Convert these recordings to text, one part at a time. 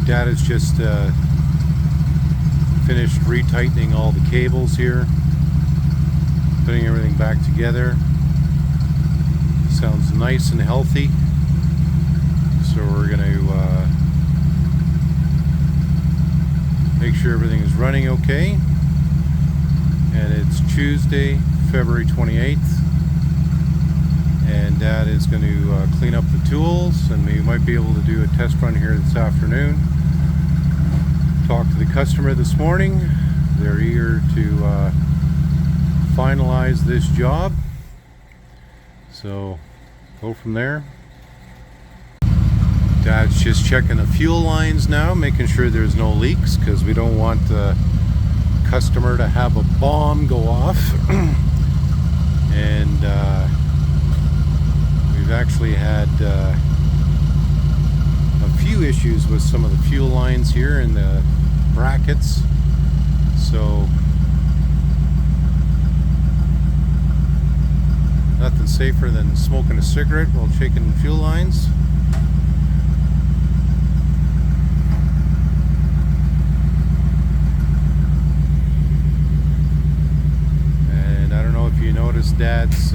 Dad has just finished retightening all the cables here, putting everything back together. Sounds nice and healthy. So we're going to make sure everything is running okay. And it's Tuesday, February 28th. And Dad is going to clean up the tools, and we might be able to do a test run here this afternoon. Talked to the customer this morning. They're eager to finalize this job. So go from there. Dad's just checking the fuel lines now, making sure there's no leaks, because we don't want the customer to have a bomb go off. And we've actually had a few issues with some of the fuel lines here in the brackets. So nothing safer than smoking a cigarette while checking fuel lines. And I don't know if you noticed Dad's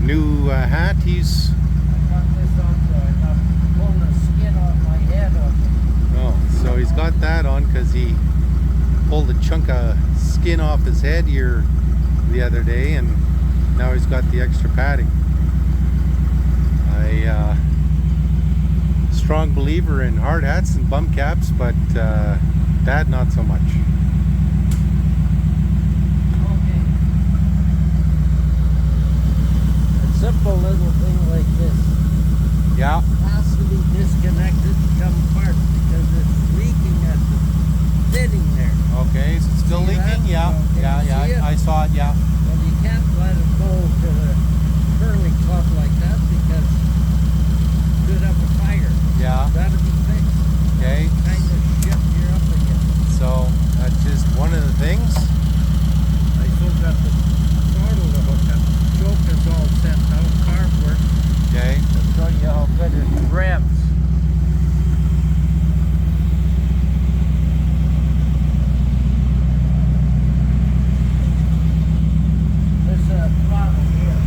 new hat. He's... I got this on, so I got pulling the skin off my head. Oh, so he's got that on because he pulled a chunk of skin off his head here the other day, and now he's got the extra padding. Strong believer in hard hats and bum caps, but Dad not so much. Okay. A simple little thing like this Yeah. has to be disconnected to come apart because it's leaking at the fitting there. Okay, is it still See leaking? that? Yeah, Okay, yeah, see yeah. it? I saw it. Yeah. Well, you can't let it go to the curling club like that because it could have a fire. Yeah. That'll be fixed. Okay. Kind of shit you're up again. So that's just one of the things. I still got the throttle to hook up. Choke is all set now. Carb work. Okay. I'll show you how good it revs. This throttle here.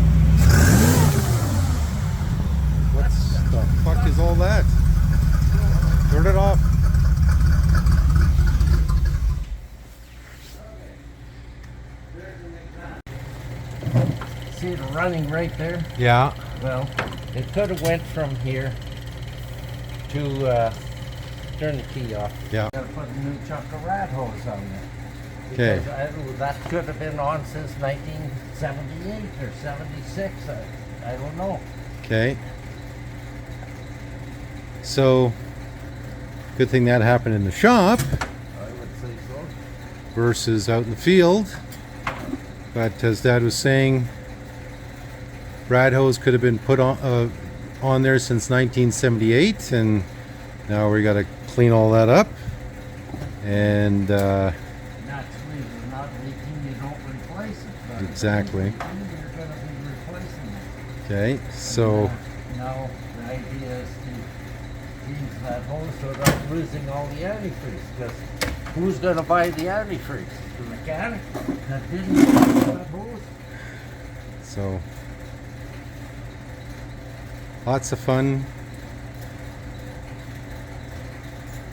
What the fuck is all that? Turn it off. See it running right there? Yeah. Well, it could have went from here to turn the key off. Yeah. Gotta put a new chunk of rat hose on there. Okay. Because that could have been on since 1978 or 76. I don't know. Okay. So, good thing that happened in the shop I would say so. versus out in the field. But as Dad was saying, rad hose could have been put on there since 1978, and now we got to clean all that up. And Naturally, if it's not leaking, you don't replace it. But Exactly. if it's leaking, you're going to be replacing it. okay, And, so now the idea is to change that hose so that I'm losing all the antifreeze. Because who's going to buy the antifreeze? The mechanic that didn't use that hose. so lots of fun.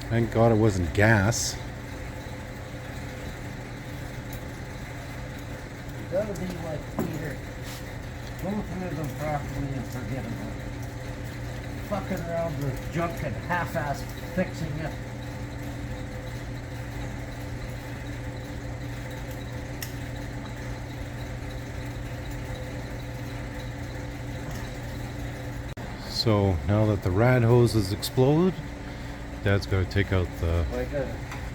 Thank God it wasn't gas. You gotta be like Peter. Go through them properly and forget about it. Fucking around with junk and half-assed fixing it. So now that the rad hose has exploded, Dad's got to take out the I gotta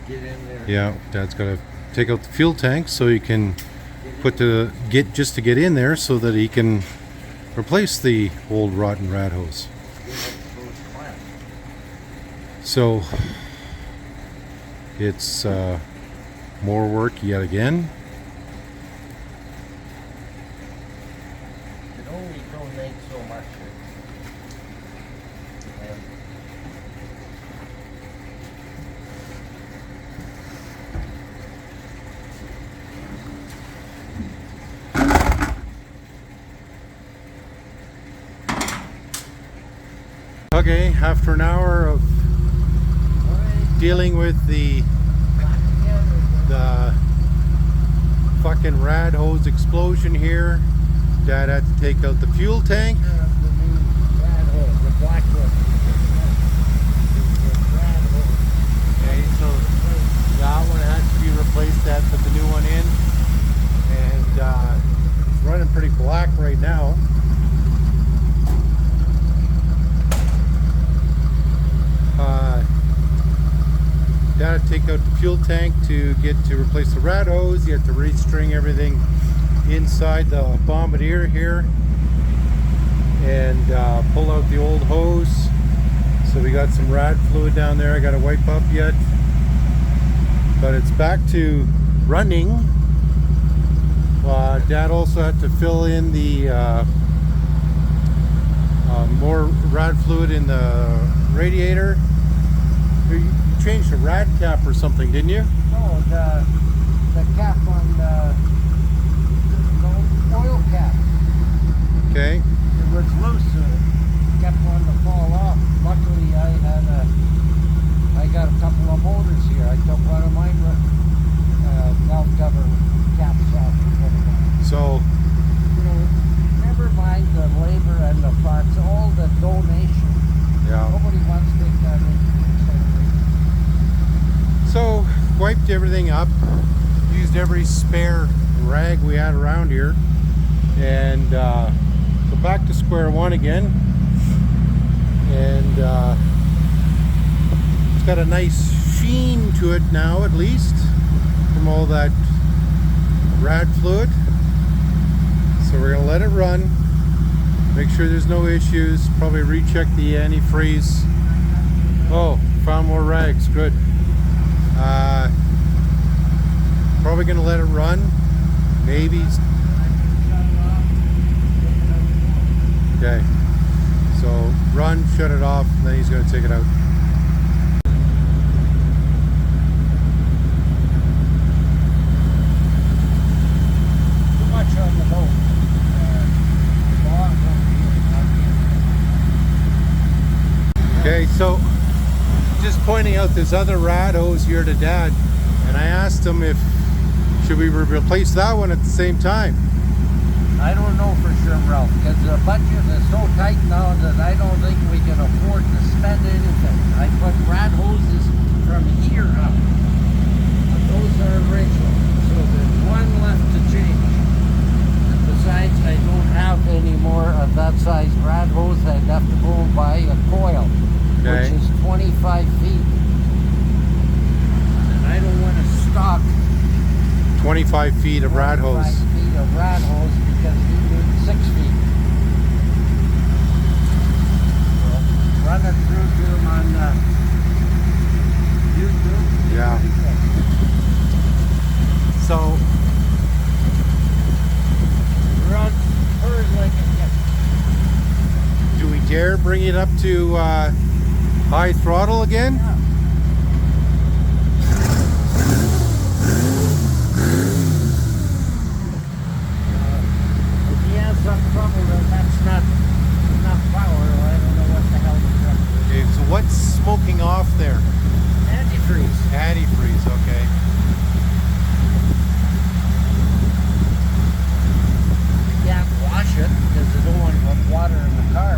get in there. yeah. Dad's got to take out the fuel tank so he can put the just to get in there so that he can replace the old rotten rad hose. So it's more work yet again. It only donate so much. And Okay, after an hour of dealing with the fucking rad hose explosion here, Dad had to take out the fuel tank. Okay, so that one had to be replaced. Dad put the new one in, and it's running pretty black right now. Dad had to take out the fuel tank to replace the rad hose. You have to restring everything inside the Bombardier here and pull out the old hose. So we got some rad fluid down there I got to wipe up yet, but it's back to running. Dad also had to fill in the more rad fluid in the radiator. You changed the rad cap or something, didn't you? No, the cap on the oil cap. Okay. It was loose, it kept wanting to fall off. Luckily, I got a couple of motors here. I took one of mine valve cover caps off and put it on. So, you know, never mind the labor and the parts, all the donation. yeah. Nobody wants to take that into consideration. So, wiped everything up, used every spare rag we had around here, and so back to square one again. And it's got a nice sheen to it now, at least, from all that rad fluid. So we're gonna let it run, make sure there's no issues, probably recheck the antifreeze. Oh, found more rags, good. Probably gonna let it run, maybe. Okay, so run, shut it off, and then he's gonna take it out. Too much on the boat. Okay, so just pointing out this other rad hose here to Dad, and I asked him if should we replace that one at the same time. I don't know for sure, Ralph, because the budget is so tight now that I don't think we can afford to spend anything. I put rad hoses from here up. Those are original, so there's one left to change. And besides, I don't have any more of that size rad hose. I'd have to go and buy a coil, Okay. which is 25 feet. And I don't want to stock 25 feet of rad hose. 25 feet of rad hose because you need 6 feet. So run it through to them on YouTube. Yeah. So Run hers like a do we dare bring it up to high throttle again? yeah. If he has some trouble, then that's not enough power. I don't know what the hell the trouble is. Okay, so what's smoking off there? Antifreeze. Antifreeze, okay. You can't wash it because you don't want to put water in the car.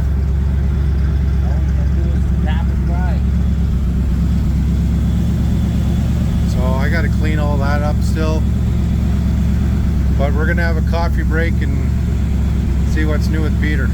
All you can do is tap it dry. So I got to clean all that up still. But we're going to have a coffee break and see what's new with Peter.